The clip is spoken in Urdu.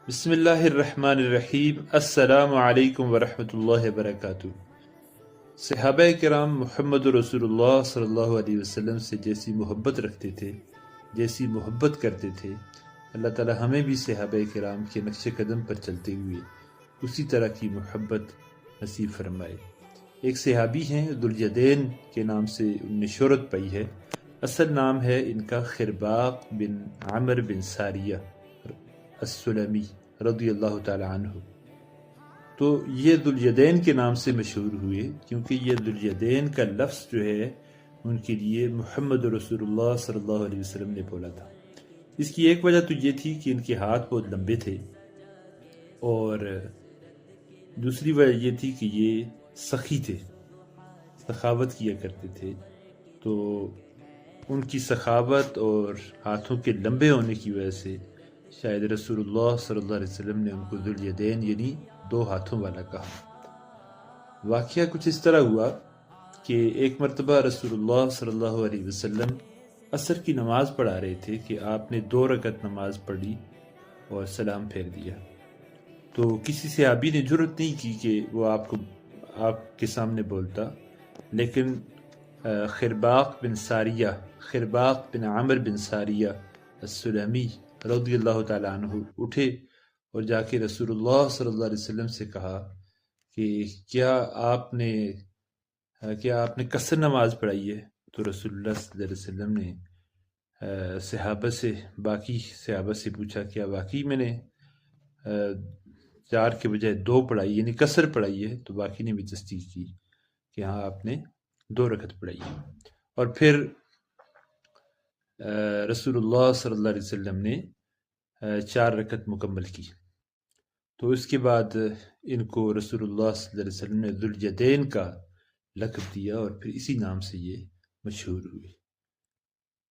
بسم اللہ الرحمن الرحیم۔ السلام علیکم ورحمۃ اللہ وبرکاتہ۔ صحابہ کرام محمد رسول اللہ صلی اللہ علیہ وسلم سے جیسی محبت رکھتے تھے، جیسی محبت کرتے تھے، اللہ تعالی ہمیں بھی صحابہ کرام کے نقش قدم پر چلتے ہوئے اسی طرح کی محبت نصیب فرمائے۔ ایک صحابی ہیں ذوالیدین کے نام سے ان نے شہرت پائی ہے۔ اصل نام ہے ان کا خرباق بن عمر بن ساریہ السلمی رضی اللہ تعالی عنہ۔ تو یہ ذوالیدین کے نام سے مشہور ہوئے کیونکہ یہ ذوالیدین کا لفظ جو ہے ان کے لیے محمد رسول اللہ صلی اللہ علیہ وسلم نے بولا تھا۔ اس کی ایک وجہ تو یہ تھی کہ ان کے ہاتھ بہت لمبے تھے، اور دوسری وجہ یہ تھی کہ یہ سخی تھے، سخاوت کیا کرتے تھے۔ تو ان کی سخاوت اور ہاتھوں کے لمبے ہونے کی وجہ سے شاید رسول اللہ صلی اللہ علیہ وسلم نے ان کو ذوالیدین یعنی دو ہاتھوں والا کہا۔ واقعہ کچھ اس طرح ہوا کہ ایک مرتبہ رسول اللہ صلی اللہ علیہ وسلم عصر کی نماز پڑھا رہے تھے کہ آپ نے 2 رکعت نماز پڑھی اور سلام پھیر دیا۔ تو کسی صحابی نے جرأت نہیں کی کہ وہ آپ کے سامنے بولتا، لیکن خرباق بن عمر بن ساریہ السلمی رضی اللہ تعالیٰ عنہ اٹھے اور جا کے رسول اللہ صلی اللہ علیہ وسلم سے کہا کہ کیا آپ نے قصر نماز پڑھائی ہے؟ تو رسول اللہ صلی اللہ علیہ وسلم نے باقی صحابہ سے پوچھا کیا واقعی میں نے 4 کے بجائے 2 پڑھائی یعنی قصر پڑھائی ہے؟ تو باقی نے بھی تصدیق کی کہ ہاں آپ نے 2 رکعت پڑھائی ہے۔ اور پھر رسول اللہ صلی اللہ علیہ وسلم نے 4 رکعت مکمل کی۔ تو اس کے بعد ان کو رسول اللہ صلی اللہ علیہ وسلم نے ذوالیدین کا لقب دیا اور پھر اسی نام سے یہ مشہور ہوئے۔